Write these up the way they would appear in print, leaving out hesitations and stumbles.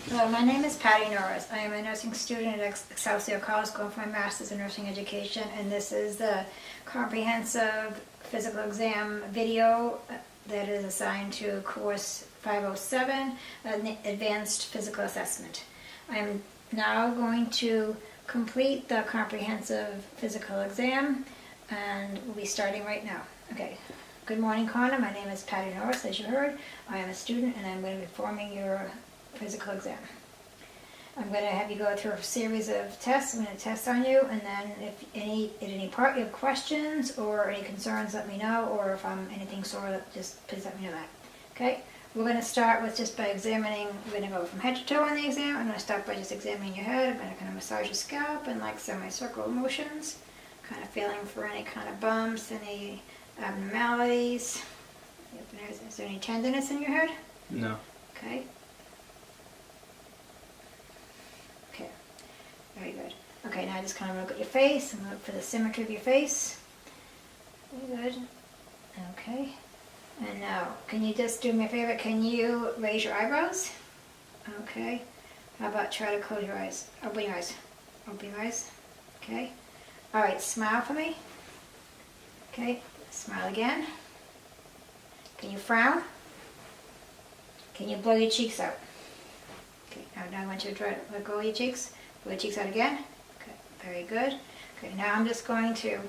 Hello, my name is pnorris. I am a nursing student at Excelsior College going for my Master's in Nursing Education, and this is the comprehensive physical exam video that is assigned to course 507, Advanced Physical Assessment. I am now going to complete the comprehensive physical exam, and we'll be starting right now. Okay. Good morning, Connor. My name is pnorris, as you heard. I am a student, and I'm going to be performing your physical exam. I'm going to have you go through a series of tests. I'm going to test on you, and then if at any part you have questions or any concerns, let me know, or if I'm anything sore, just please let me know that. Okay? We're going to start with just by examining. We're going to go from head to toe on the exam. I'm going to start by just examining your head. I'm going to kind of massage your scalp and like semicircular motions, kind of feeling for any kind of bumps, any abnormalities. Is there any tenderness in your head? No. Okay. Okay. Very good. Okay, now just kind of look at your face and look for the symmetry of your face. Very good. Okay. And now, can you just do me a favor? Can you raise your eyebrows? Okay. How about try to close your eyes? Open your eyes. Open your eyes. Okay. All right, smile for me. Okay. Smile again. Can you frown? Can you blow your cheeks out? Okay, now I want you to try to let go of your cheeks. Blow your cheeks out again. Okay, very good. Okay, now I'm going to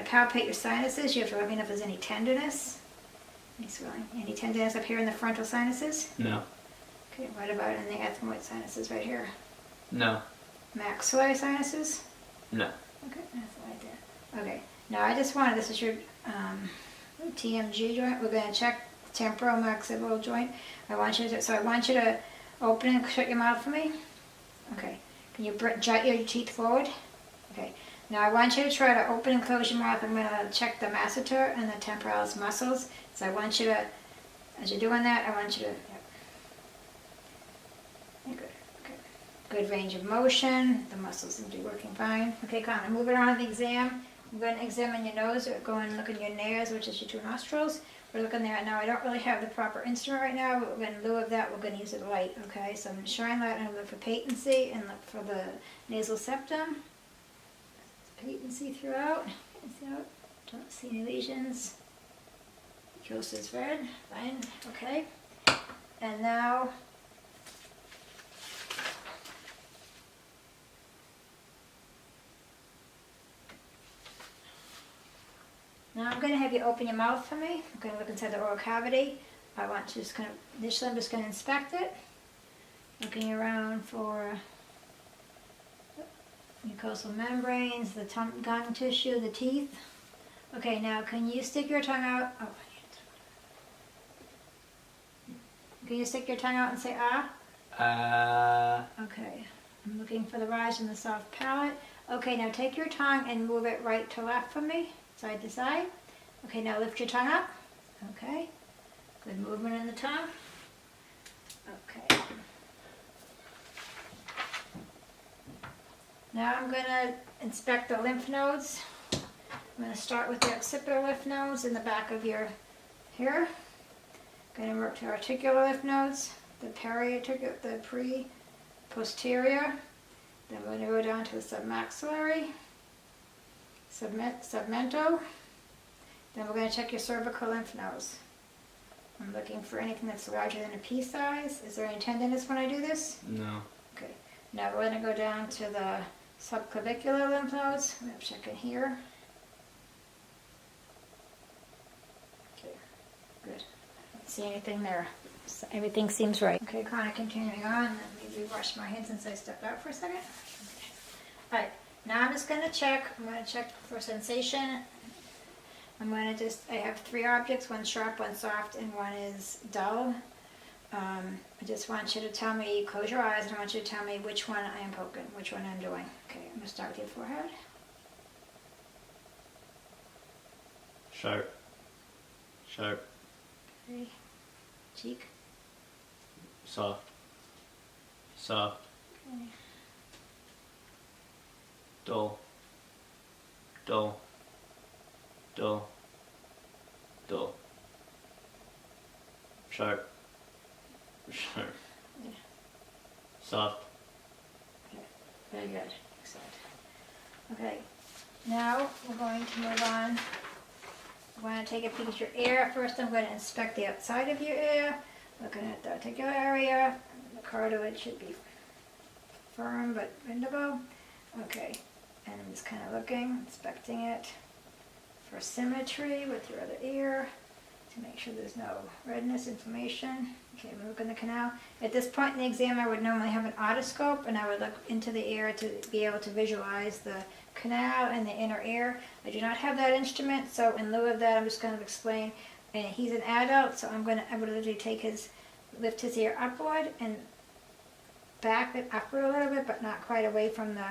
palpate your sinuses. You have to let me know if there's any tenderness. Any swelling? Any tenderness up here in the frontal sinuses? No. Okay, what about in the ethmoid sinuses right here? No. Maxillary sinuses? No. Okay, that's right there. Okay, now this is your TMG joint. We're going to check the temporal maxillar joint. I want you to open and shut your mouth for me. Okay. Can you jut your teeth forward? Okay. Now I want you to try to open and close your mouth. I'm going to check the masseter and the temporalis muscles. So I want you to, as you're doing that, I want you to, good. Okay. Good range of motion. The muscles seem to be working fine. Okay, Connor, moving on to the exam. I'm going to examine your nose. We're going to look at your nares, which is your two nostrils. We're looking there. Now, I don't really have the proper instrument right now, but in lieu of that, we're going to use a light, okay? So I'm going to shine light, and I'm going to look for patency and look for the nasal septum. Patency throughout. Don't see any lesions. Mucosa's red. Fine. Okay. And now, I'm going to have you open your mouth for me. I'm going to look inside the oral cavity. I want to just initially I'm just going to inspect it. Looking around for mucosal membranes, the gum tissue, the teeth. Okay, now can you stick your tongue out? Oh, can you stick your tongue out and say ah? Okay. I'm looking for the rise in the soft palate. Okay, now take your tongue and move it right to left for me. Side to side. Okay, now lift your tongue up. Okay. Good movement in the tongue. Okay. Now I'm going to inspect the lymph nodes. I'm going to start with the occipital lymph nodes in the back of your hair. Going to work to articular lymph nodes, the periarticular, the posterior. Then we're going to go down to the submaxillary. Submental. Then we're going to check your cervical lymph nodes. I'm looking for anything that's larger than a pea size. Is there any tenderness when I do this? No. Okay. Now we're going to go down to the subclavicular lymph nodes. I'm going to check in here. Okay. Good. I don't see anything there. So everything seems right. Okay, Connor, continuing on. Let me wash my hands since I stepped out for a second. Okay. All right. Now I'm just going to check. I'm going to check for sensation. I have three objects, one sharp, one soft, and one is dull. I just want you to tell me, close your eyes, and I want you to tell me which one I am poking, which one I'm doing. Okay, I'm going to start with your forehead. Sharp. Sharp. Okay. Cheek. Soft. Soft. Okay. Dull. Dull. Dull. Dull. Sharp. Sharp. Yeah. soft, Okay, very good. Excellent. Okay, now we're going to move on. I want to take a peek at your ear. First, I'm going to inspect the outside of your ear, looking at the articular area. The cartilage should be firm but bendable. Okay, and I'm just kind of looking, inspecting it for symmetry with your other ear to make sure there's no redness, inflammation. Okay, we look in the canal. At this point in the exam, I would normally have an otoscope, and I would look into the ear to be able to visualize the canal and the inner ear. I do not have that instrument, so in lieu of that, I'm just going to explain. And he's an adult, so I would literally lift his ear upward and back it upward a little bit, but not quite away from the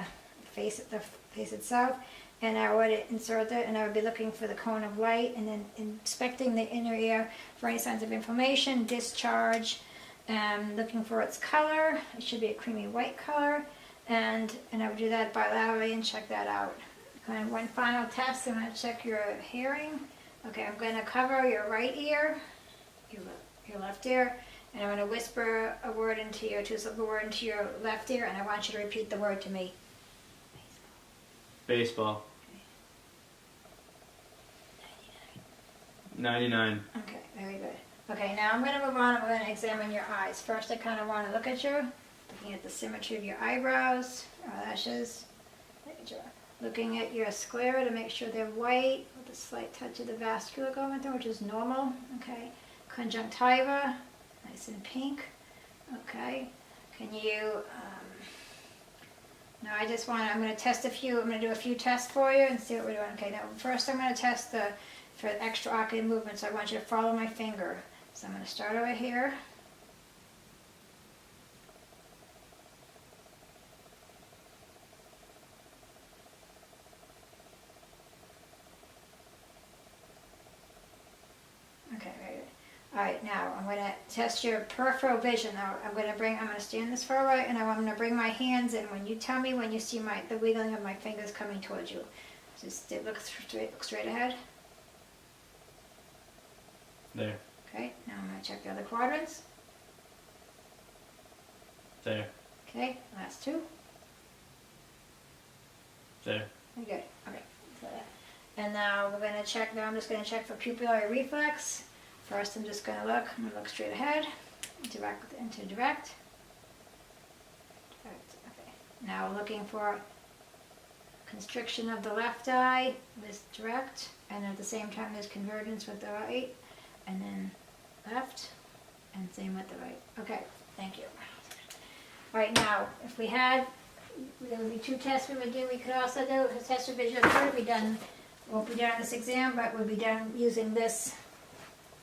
face itself. And I would insert it, and I would be looking for the cone of light, and then inspecting the inner ear for any signs of inflammation, discharge, and looking for its color. It should be a creamy white color, and I would do that bilaterally and check that out. And one final test, I'm going to check your hearing. Okay, I'm going to cover your right ear, your left ear, and I'm going to whisper a word into your two-syllable word into your left ear, and I want you to repeat the word to me. baseball, 99, Okay, very good. Okay, now I'm going to move on. I'm going to examine your eyes. First, I kind of want to look at you, looking at the symmetry of your eyebrows, eyelashes, looking at your sclera to make sure they're white with a slight touch of the vascular going through, which is normal. Okay, conjunctiva, nice and pink. Okay, can you, now I'm going to do a few tests for you and see what we're doing. Okay, now first I'm going to test for extraocular movement, so I want you to follow my finger. So I'm going to start over here. Okay, very good. Alright, now I'm going to test your peripheral vision. Now I'm going to stand this far away, and I'm going to bring my hands in. When you tell me when you see the wiggling of my fingers coming towards you. Just look straight ahead. there, Okay, now I'm going to check the other quadrants. there, Okay, last two. there, Very good. Okay. And now we're going to check. Now I'm just going to check for pupillary reflex. First, I'm just going to look. I'm going to look straight ahead. Direct into direct. Okay. Now we're looking for constriction of the left eye with direct, and at the same time there's convergence with the right, and then left, and same with the right. Okay. Thank you. All right. Now, if there would be two tests we would do. We could also do a test of vision. Won't be done on this exam, but we'll be done using this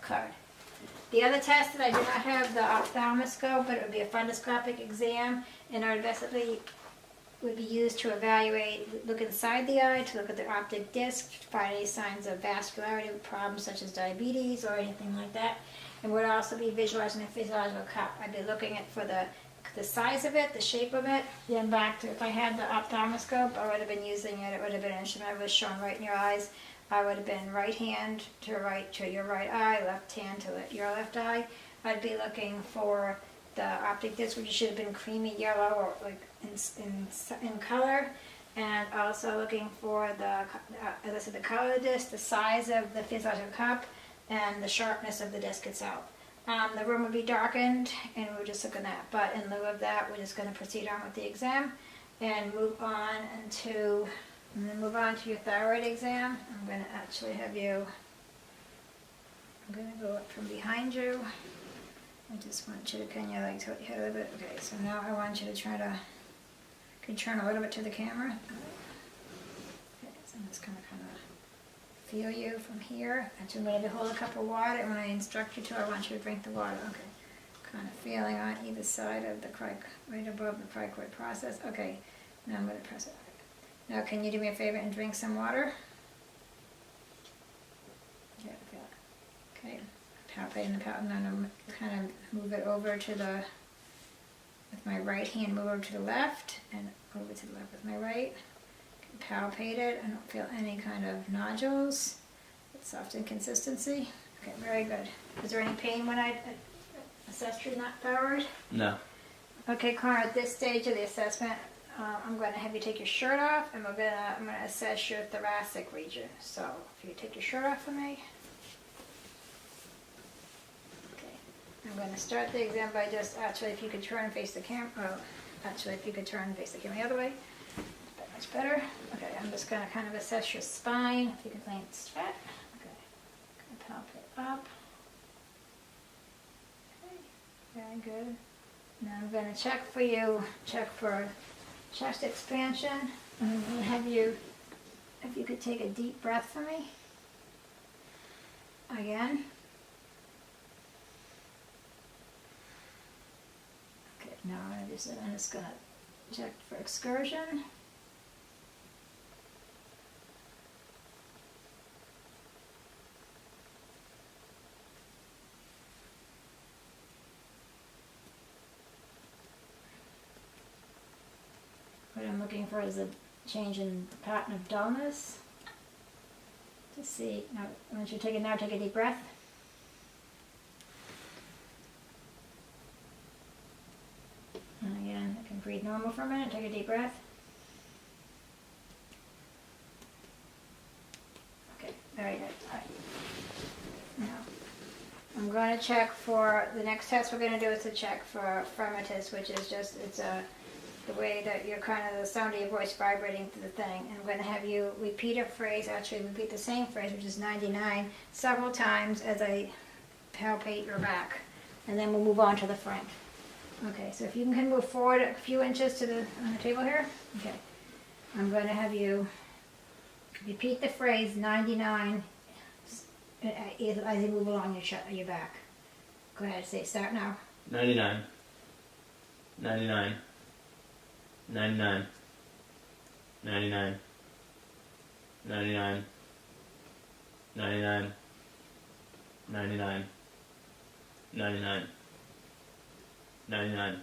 card. The other test that I do not have the ophthalmoscope, but it would be a fundoscopic exam, and our basically would be used to look inside the eye, to look at the optic disc, to find any signs of vascularity problems such as diabetes or anything like that. And would also be visualizing the physiological cup. I'd be looking at for the size of it, the shape of it. Then back to, if I had the ophthalmoscope, I would have been using it. It would have been an instrument that was shown right in your eyes. I would have been right hand to your right eye, left hand to your left eye. I'd be looking for the optic disc, which should have been creamy yellow or like in color, and also looking for as I said, the color of the disc, the size of the physiological cup, and the sharpness of the disc itself. The room would be darkened, and we'll just look at that. But in lieu of that, we're just going to proceed on with the exam and move on to your thyroid exam. I'm going to actually have you. I'm going to go up from behind you. I just want you to tilt your head a little bit. Okay, so now I want you to try to turn a little bit to the camera. Okay, so I'm just going to kind of feel you from here. Actually, I'm going to hold a cup of water, and when I instruct you to, I want you to drink the water. Okay, kind of feeling on either side of the right above the cricoid process. Okay, now I'm going to press it. Now, can you do me a favor and drink some water? Yeah, I feel it. Okay, palpate in the palate, and then I'm kind of move it over to with my right hand, move over to the left, and over to the left with my right. Palpate it. I don't feel any kind of nodules. It's soft in consistency. Okay, very good. Was there any pain when I assessed you not thyroid? no, Okay, Connor, at this stage of the assessment, I'm going to have you take your shirt off, and I'm going to assess your thoracic region. So, if you take your shirt off for me. Okay. I'm going to start the exam by just, actually, if you could turn and face the camera. Oh, actually, if you could turn and face the camera the other way. That much better. Okay, I'm just going to kind of assess your spine. If you can lay it straight. Okay. Going to palpate up. Okay. Very good. Now I'm going to check for you, check for chest expansion. I'm going to have you, if you could take a deep breath for me. Again. Okay, now I'm just going to check for excursion. What I'm looking for is a change in pattern of dullness. To see, now, once you take it now, take a deep breath. And again, I can breathe normal for a minute, take a deep breath. Okay, very good. All right. Now, I'm going to check for, the next test we're going to do is to check for fremitus, which is just, it's the way that you're kind of the sound of your voice vibrating through the thing. And I'm going to have you repeat a phrase, actually repeat the same phrase, which is 99, several times as I palpate your back. And then we'll move on to the front. Okay, so if you can move forward a few inches to on the table here. Okay. I'm going to have you repeat the phrase 99 as you move along your back. Go ahead, say start now. 99. 99. 99. 99. 99. 99. 99. 99. 99.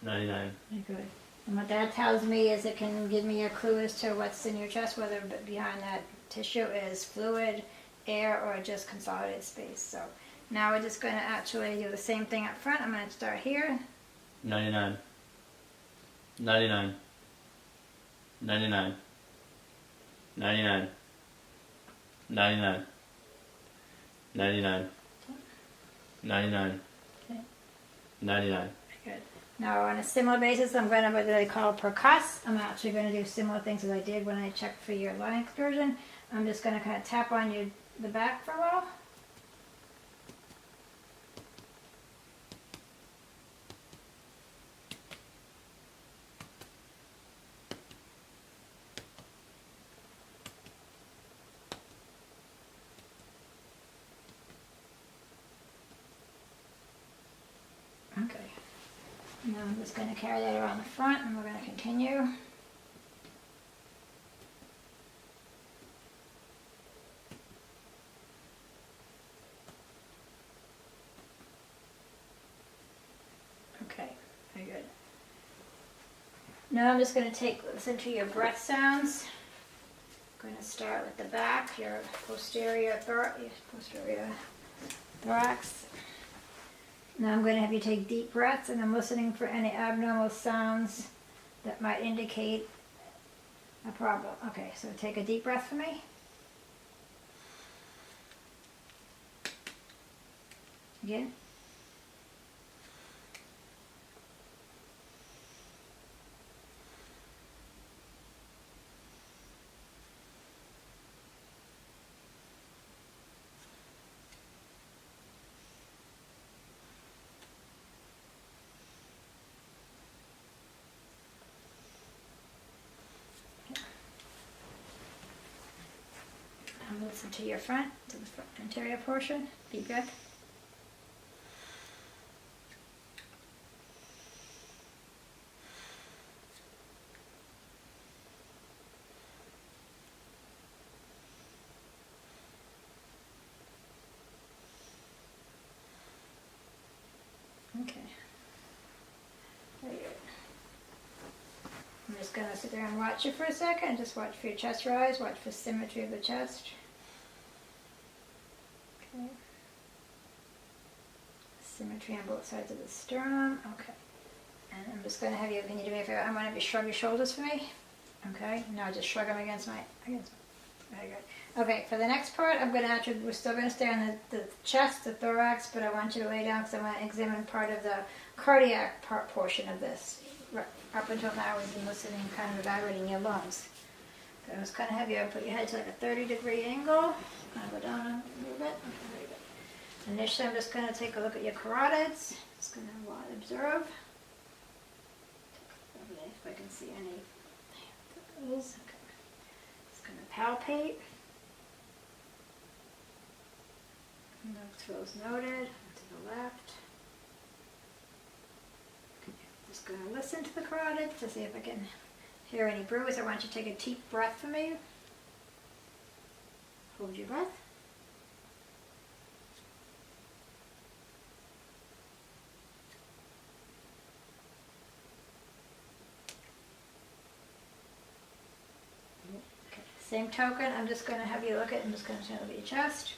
99. Very good. And what that tells me is it can give me a clue as to what's in your chest, whether behind that tissue is fluid, air, or just consolidated space. So now we're just going to actually do the same thing up front. I'm going to start here. 99. 99. 99. 99. 99. 99. 99. Okay. 99. Good. Now on a similar basis, I'm going to what they call percuss. I'm actually going to do similar things as I did when I checked for your lung excursion. I'm just going to kind of tap on the back for a while. Okay. Now I'm just going to carry that around the front and we're going to continue. Okay, very good. Now I'm just going to listen to your breath sounds. I'm going to start with the back, your posterior thorax. Now I'm going to have you take deep breaths, and I'm listening for any abnormal sounds that might indicate a problem. Okay, so take a deep breath for me. Again. Listen to your front, to the front anterior portion. Deep breath. Okay. Very good. I'm just going to sit there and watch you for a second. Just watch for your chest rise. Watch for symmetry of the chest. Okay. Symmetry on both sides of the sternum. Okay. just gonna have you, can you do me a favor? I'm gonna have you shrug your shoulders for me. Okay, now just shrug them against my, very good. Okay, for the next part, we're still gonna stay on the chest, the thorax, but I want you to lay down because I want to examine part of the cardiac portion of this. Up until now, we've been listening, kind of evaluating your lungs. I was kind of have you put your head to like a 30-degree angle, kind of go down a little bit. Okay, very good. Initially, I'm just going to take a look at your carotids. Just going to observe. If I can see any. Okay. Just going to palpate. No throws noted. To the left. Just going to listen to the carotid to see if I can hear any bruise. I want you to take a deep breath for me. Hold your breath. Okay. Same token, I'm just going to have you look at, I'm just going to look at your chest.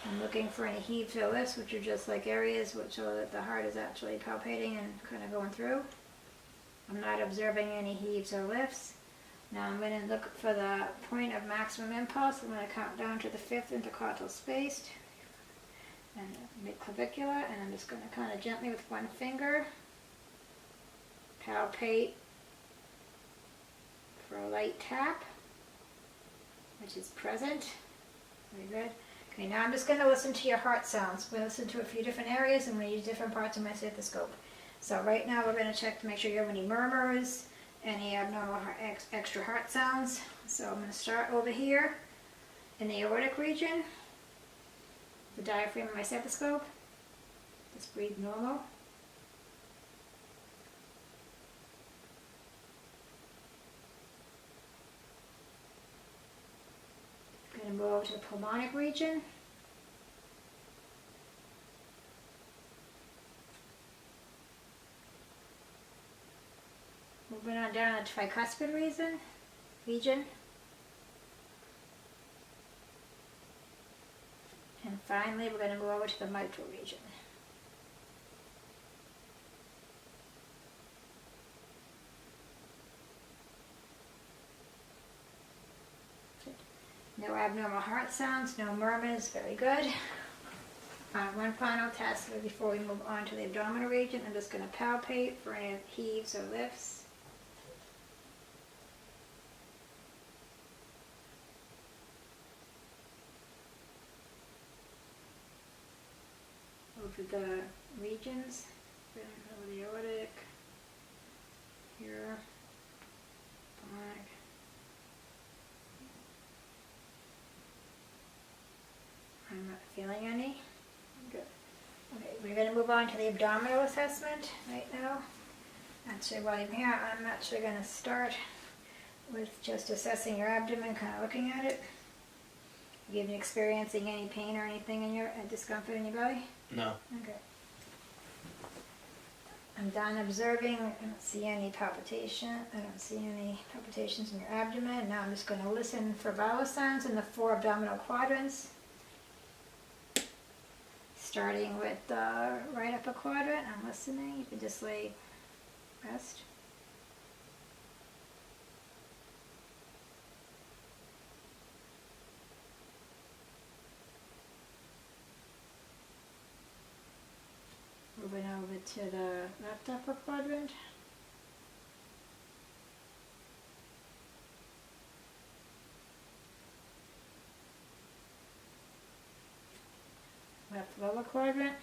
I'm looking for any heaves or lifts, which are just like areas which show that the heart is actually palpating and kind of going through. I'm not observing any heaves or lifts. Now I'm going to look for the point of maximum impulse. I'm going to count down to the 5th intercostal space and mid-clavicular, and I'm just going to kind of gently with one finger palpate for a light tap, which is present. Very good. Okay, now I'm just going to listen to your heart sounds. We'll listen to a few different areas and we'll use different parts of my stethoscope. So right now we're going to check to make sure you have any murmurs, any abnormal extra heart sounds. So I'm going to start over here in the aortic region, the diaphragm of my stethoscope. Just breathe normal. Going to move over to the pulmonic region. Moving on down to the tricuspid region. And finally, we're going to move over to the mitral region. No abnormal heart sounds, no murmurs, very good. One final test before we move on to the abdominal region. I'm just going to palpate for any heaves or lifts. Over the regions, over the aortic, here, back. I'm not feeling any. Good. Okay, we're going to move on to the abdominal assessment right now. Actually, while I'm here, I'm actually going to start with just assessing your abdomen, kind of looking at it. Have you been experiencing any pain or anything in your discomfort in your belly? No. Okay. I'm done observing. I don't see any palpitation. I don't see any palpitations in your abdomen. Now I'm just going to listen for vowel sounds in the 4 abdominal quadrants. Starting with the right upper quadrant, I'm listening. You can just rest. Moving over to the left upper quadrant. Left lower quadrant.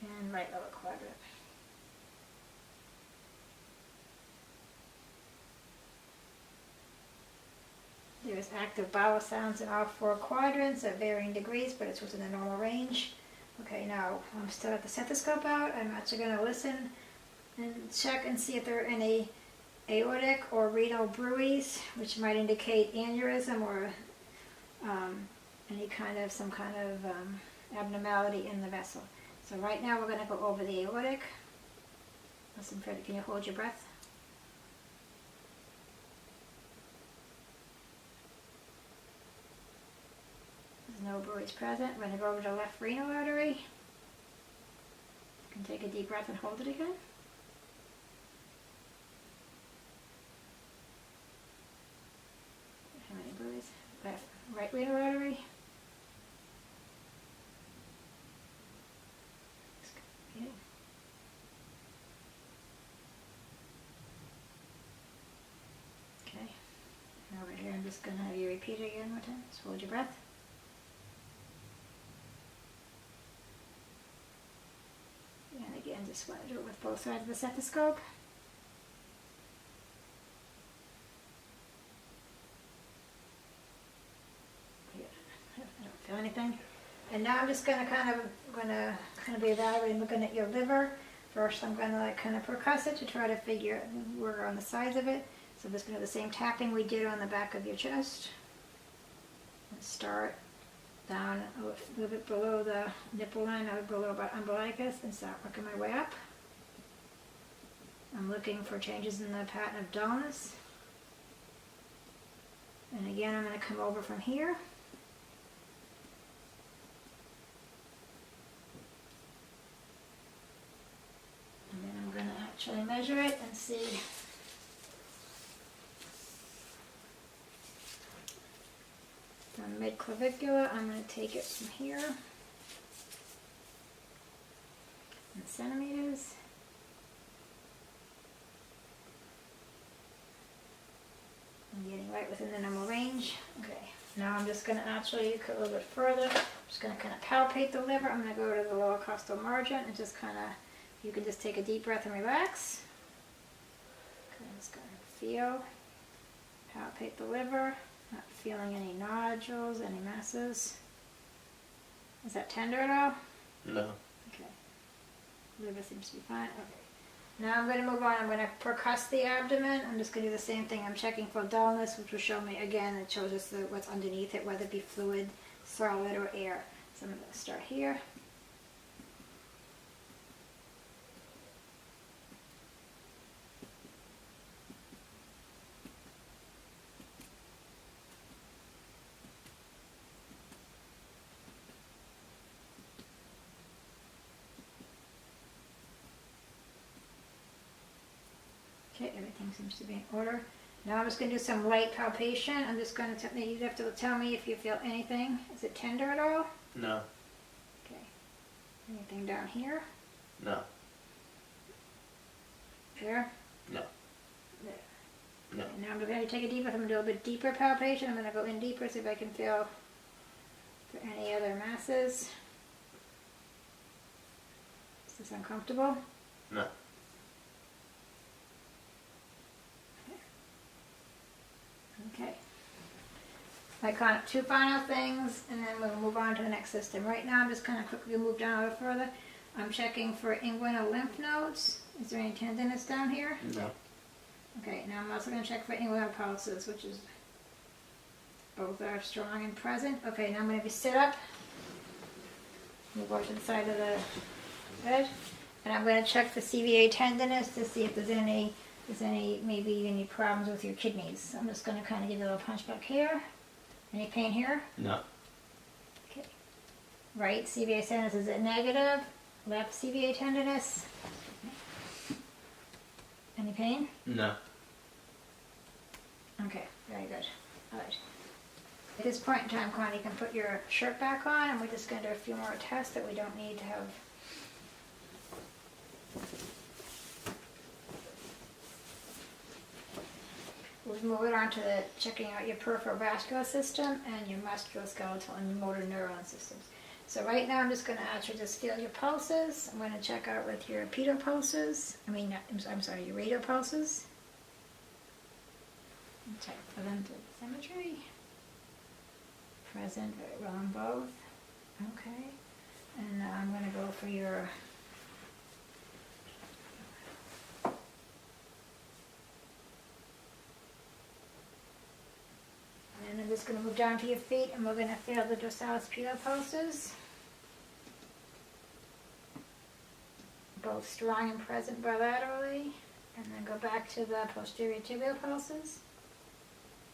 And right lower quadrant. There's active bowel sounds in all 4 quadrants at varying degrees, but it's within the normal range. Okay, now I'm still at the stethoscope out. I'm actually going to listen and check and see if there are any aortic or renal bruits, which might indicate aneurysm or some kind of abnormality in the vessel. So right now we're going to go over the aortic. Listen, Freddie, can you hold your breath? no buoys present. We're going to go over to the left renal artery. You can take a deep breath and hold it again. How many buoys? Left, right renal artery. Yeah. Okay. And over here, I'm just going to have you repeat it again one more time. Just hold your breath. And again, just want to do it with both sides of the stethoscope. Yeah, I don't feel anything. And now I'm just going to kind of be evaluating, looking at your liver. First, I'm going to like kind of percuss it to try to figure where on the sides of it. So I'm just going to do the same tapping we did on the back of your chest. And start down a little bit below the nipple line, a little below about umbilicus, and start working my way up. I'm looking for changes in the pattern of dullness. And again, I'm going to come over from here. And then I'm going to actually measure it and see. From mid-clavicular, I'm going to take it from here in centimeters. I'm getting right within the normal range. Okay, now I'm just going to actually go a little bit further. I'm just going to kind of palpate the liver. I'm going to go to the lower costal margin and just kind of, you can just take a deep breath and relax. Okay, I'm just going to feel, palpate the liver. Not feeling any nodules, any masses. Is that tender at all? No. Okay. Liver seems to be fine. Okay. Now I'm going to move on. I'm going to percuss the abdomen. I'm just going to do the same thing. I'm checking for dullness, which will show me, again, it shows us what's underneath it, whether it be fluid, solid, or air. So I'm going to start here. Okay, everything seems to be in order. Now I'm just going to do some light palpation. I'm just going to, you have to tell me if you feel anything. Is it tender at all? No. Okay. Anything down here? No. There? No. There. No. Okay, now I'm going to take a deep breath. I'm going to do a bit deeper palpation. I'm going to go in deeper, see if I can feel for any other masses. Is this uncomfortable? No. Okay. Like two final things, and then we'll move on to the next system. Right now, I'm just going to quickly move down a little further. I'm checking for inguinal lymph nodes. Is there any tenderness down here? No. Okay, now I'm also going to check for inguinal pulses, which is both are strong and present. Okay, now I'm going to sit up. Move over to the side of the bed, and I'm going to check for CVA tenderness to see if there's any maybe any problems with your kidneys. So I'm just going to kind of give you a little punch back here. Any pain here? No. Okay. Right CVA tenderness, is it negative? Left CVA tenderness? Any pain? No. Okay, very good. All right. At this point in time, Connie, you can put your shirt back on, and we're just going to do a few more tests that we don't need to have. We'll move it on to checking out your peripheral vascular system and your musculoskeletal and motor neuron systems. So right now I'm just going to actually just feel your pulses. I'm going to check out with your pitot pulses. I'm sorry, your radial pulses. And check for them to symmetry. Present very well on both. Okay. And now I'm going to go for your and I'm just going to move down to your feet, and we're going to feel the dorsalis pitot pulses. Both strong and present bilaterally. And then go back to the posterior tibial pulses.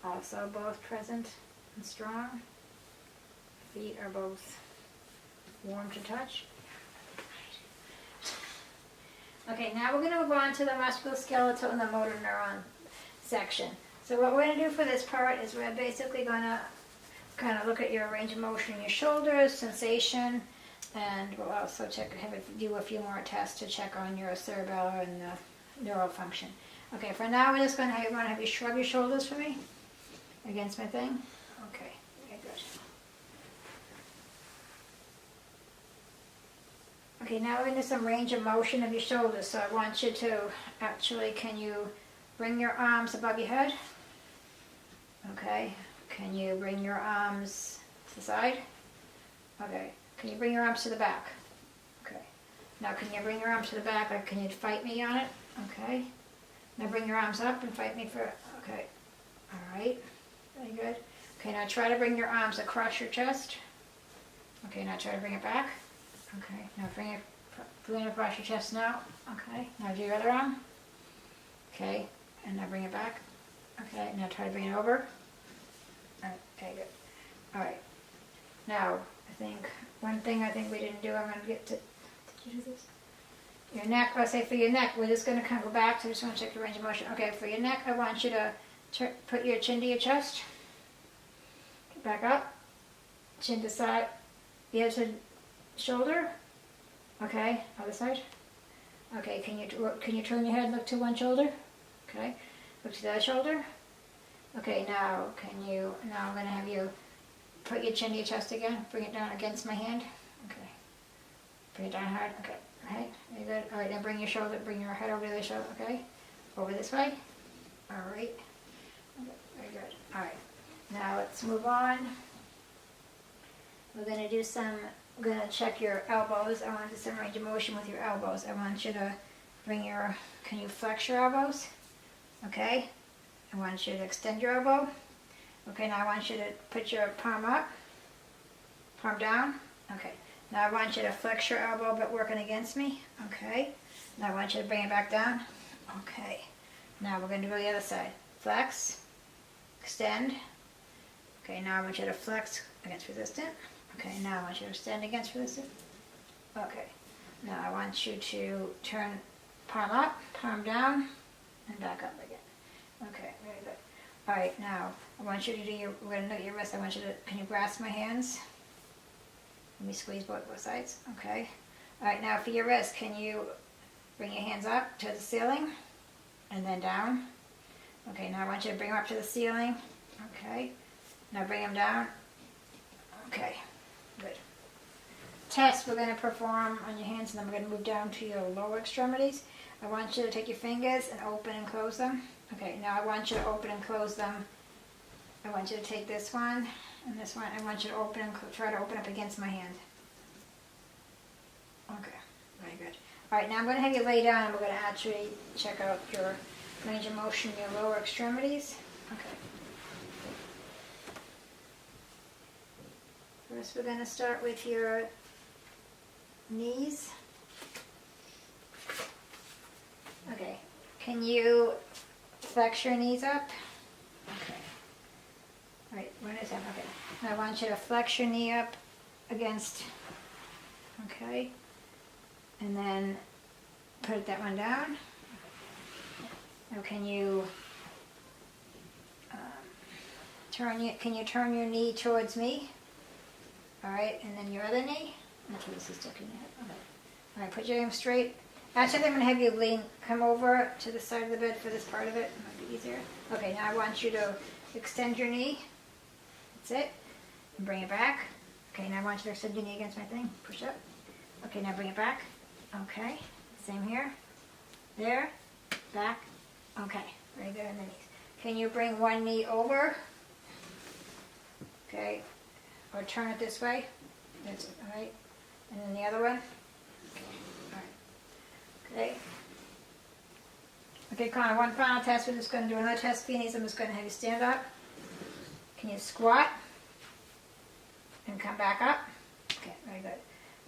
Also both present and strong. feet are both warm to touch. Okay, now we're going to move on to the musculoskeletal and the motor neuron section. So what we're going to do for this part is we're basically going to kind of look at your range of motion in your shoulders, sensation, and we'll also do a few more tests to check on your cerebellar and the neural function. Okay, for now we're just going to have you shrug your shoulders for me against my thing. Okay, very good. Okay, now we're going to do some range of motion of your shoulders. So I want you to actually, can you bring your arms above your head? Okay, can you bring your arms to the side? Okay, can you bring your arms to the back? Okay, now can you bring your arms to the back? Like, can you fight me on it? Okay, now bring your arms up and fight me for, okay, all right, very good. Okay, now try to bring your arms across your chest. Okay, now try to bring it back. Okay, now bring it across your chest now. Okay, now do your other arm. Okay, and now bring it back. Okay, now try to bring it over. Okay, good. Alright, now I think one thing we didn't do, I'm going to get to, did you do this? Your neck, let's say for your neck, we're just going to kind of go back, so I just want to check the range of motion. Okay, for your neck, I want you to put your chin to your chest. Get back up. Chin to side, the other side, shoulder. Okay, other side. Okay, can you turn your head and look to one shoulder? Okay, look to the other shoulder. Okay, now I'm going to have you put your chin to your chest again. Bring it down against my hand. Okay. Bring it down hard. Okay. Alright, very good. Alright, now bring your head over to the shoulder. Okay. Over this way. Alright. Okay, very good. Alright. Now let's move on. We're going to check your elbows. I want to do some range of motion with your elbows. I want you to can you flex your elbows? Okay. I want you to extend your elbow. Okay, now I want you to put your palm up, palm down. Okay, now I want you to flex your elbow but working against me. Okay, now I want you to bring it back down. Okay, now we're going to go to the other side. Flex, extend. Okay, now I want you to flex against resistant. Okay, now I want you to extend against resistant. Okay, now I want you to turn palm up, palm down, and back up again. Okay, very good. Alright, now I want you to we're going to note your wrist. Can you grasp my hands? Let me squeeze both sides. Okay. Alright, now for your wrist, can you bring your hands up to the ceiling and then down? Okay, now I want you to bring them up to the ceiling. Okay. Now bring them down. Okay, good. Test we're going to perform on your hands, and then we're going to move down to your lower extremities. I want you to take your fingers and open and close them. Okay, now I want you to open and close them. I want you to take this one and this one. I want you to try to open up against my hand. Okay, very good. Alright, now I'm going to have you lay down and we're going to actually check out your range of motion in your lower extremities. Okay. First we're going to start with your knees. Okay, can you flex your knees up? Okay. Alright, what is that? Okay. Now I want you to flex your knee up against, okay, and then put that one down. Now can you turn your knee towards me? Alright, and then your other knee. Okay, this is stuck in your head. Okay. Alright, put your arms straight. Actually, I'm going to have you come over to the side of the bed for this part of it. It might be easier. Okay, now I want you to extend your knee. That's it. And bring it back. Okay, now I want you to extend your knee against my thing. Push up. Okay, now bring it back. Okay, same here. There. Back. Okay, very good on the knees. Can you bring one knee over? Okay, or turn it this way. That's it, all right. And then the other one. Okay. Okay, Connor, one final test. We're just going to do another test for your knees. I'm just going to have you stand up. Can you squat? And come back up? Okay, very good.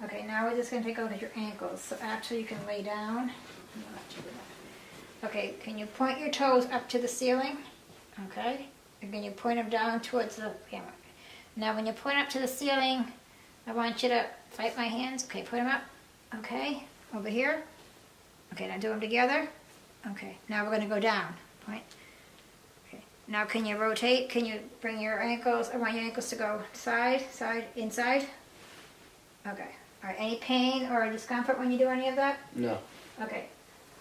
Okay, now we're just going to take a look at your ankles. So actually you can lay down. Okay, can you point your toes up to the ceiling? Okay. And can you point them down towards the camera? Now when you point up to the ceiling, I want you to fight my hands. Okay, put them up. Okay, over here. Okay, now do them together. Okay, now we're going to go down. Point. Okay, now can you rotate? Can you bring your ankles? I want your ankles to go side, side, inside. Okay. All right, any pain or discomfort when you do any of that? No. Okay.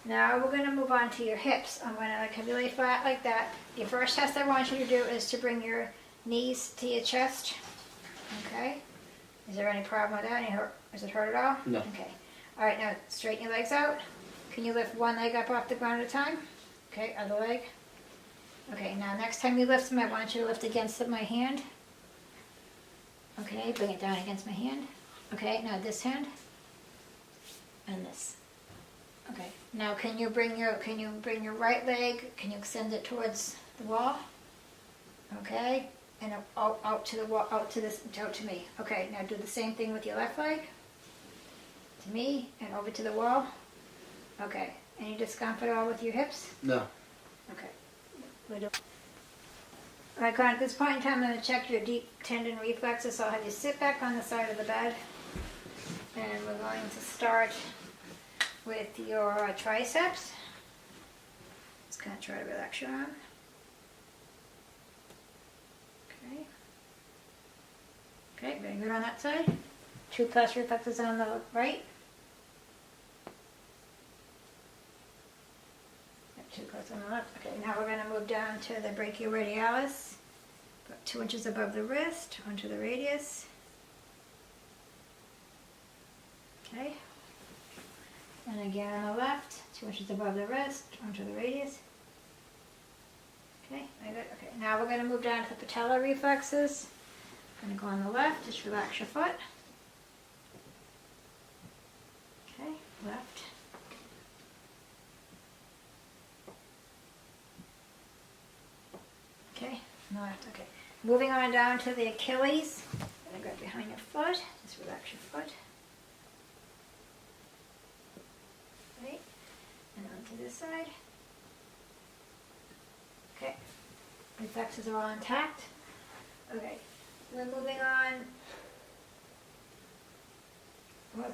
Now we're going to move on to your hips. I'm going to have you lay flat like that. The first test I want you to do is to bring your knees to your chest. Okay. Is there any problem with that? Does it hurt at all? No. Okay. All right, now straighten your legs out. Can you lift one leg up off the ground at a time? Okay, other leg. Okay, now next time you lift them, I want you to lift against my hand. Okay, bring it down against my hand. Okay, now this hand. And this. Okay, now can you bring your right leg, can you extend it towards the wall? Okay, and out to the wall, out to me. Okay, now do the same thing with your left leg. To me, and over to the wall. Okay, any discomfort at all with your hips? No. Okay. Alright, at this point in time, I'm going to check your deep tendon reflexes, so I'll have you sit back on the side of the bed. And we're going to start with your triceps. Just kind of try to relax your arm. Okay. Okay, very good on that side. 2 plus reflexes on the right. 2 plus on the left. Okay, now we're going to move down to the brachioradialis. About 2 inches above the wrist, onto the radius. Okay. And again on the left, 2 inches above the wrist, onto the radius. Okay, very good. Okay, now we're going to move down to the patellar reflexes. I'm going to go on the left, just relax your foot. Okay, left. Okay, left, okay. Moving on down to the Achilles. I'm going to grab behind your foot, just relax your foot. Right, and onto this side. Okay, reflexes are all intact. Okay, then moving on.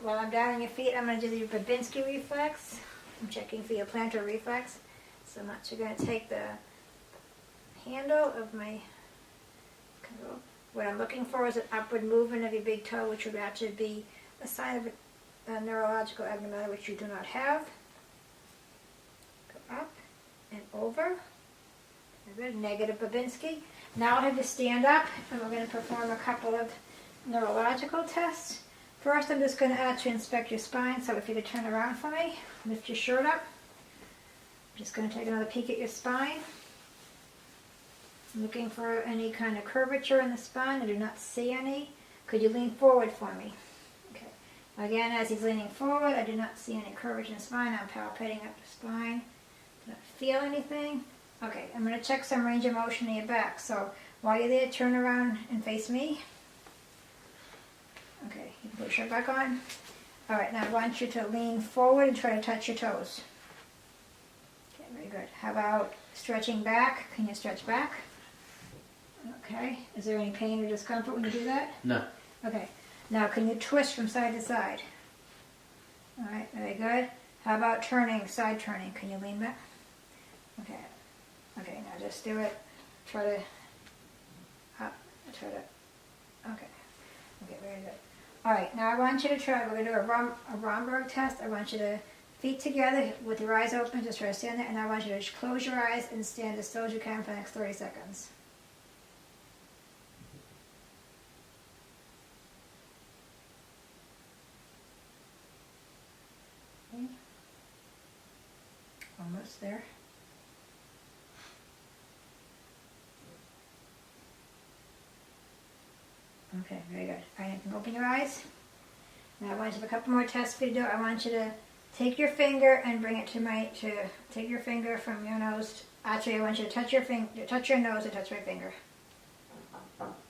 While I'm down on your feet, I'm going to do the Babinski reflex. I'm checking for your plantar reflex. So I'm actually going to take the handle of my control. What I'm looking for is an upward movement of your big toe, which would actually be a sign of a neurological abnormality, which you do not have. Go up and over. Very good. Negative Babinski. Now I'll have you stand up, and we're going to perform a couple of neurological tests. First, I'm just going to actually inspect your spine, so if you could turn around for me, lift your shirt up. I'm just going to take another peek at your spine. I'm looking for any kind of curvature in the spine. I do not see any. Could you lean forward for me? Okay. Again, as he's leaning forward, I do not see any curvature in the spine. I'm palpating up the spine. Do not feel anything. Okay, I'm going to check some range of motion in your back. So while you're there, turn around and face me. Okay, you can put your shirt back on. Alright, now I want you to lean forward and try to touch your toes. Okay, very good. How about stretching back? Can you stretch back? Okay, is there any pain or discomfort when you do that? No. Okay, now can you twist from side to side? Alright, very good. How about turning, side turning? Can you lean back? Okay, okay, now just do it. Try to, okay, okay, very good. Alright, now I want you to try, we're going to do a Romberg test. I want you to feet together with your eyes open, just try to stand there, and I want you to close your eyes and stand as still as you can for the next 30 seconds. Okay. Almost there. Okay, very good. All right, you can open your eyes. Now I want you to have a couple more tests for you to do. I want you to take your finger and bring it take your finger from your nose. Actually, I want you to touch your nose and touch my finger.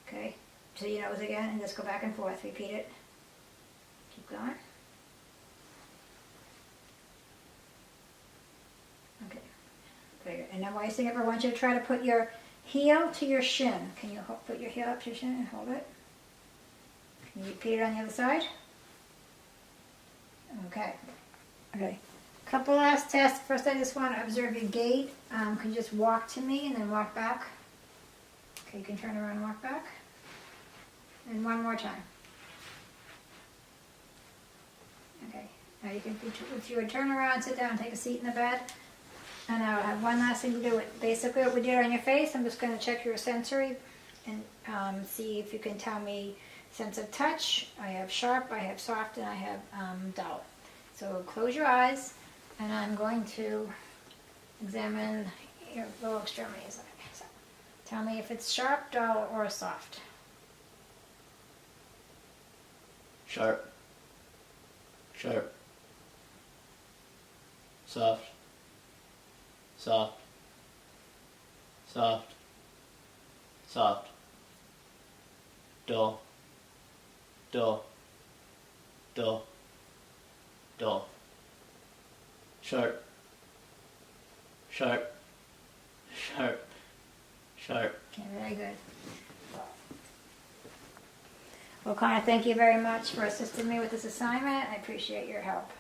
Okay, to your nose again, and just go back and forth. Repeat it. Keep going. Okay, very good. And now while you're sitting up, I want you to try to put your heel to your shin. Can you put your heel up to your shin and hold it? Can you repeat it on the other side? Okay. Okay. Couple last tests. First, I just want to observe your gait. Can you just walk to me and then walk back? Okay, you can turn around and walk back. And one more time. Okay. Now you can, if you would turn around, sit down, take a seat in the bed. And I'll have one last thing to do with basically what we did on your face. I'm just going to check your sensory and see if you can tell me sense of touch. I have sharp, I have soft, and I have dull. So close your eyes, and I'm going to examine your lower extremities. So tell me if it's sharp, dull, or soft. Sharp. Sharp. Soft. Soft. Soft. Soft. Dull. Dull. Dull. Dull. Sharp. Sharp. Sharp. Sharp. Okay, very good. Well, Connor, thank you very much for assisting me with this assignment. I appreciate your help.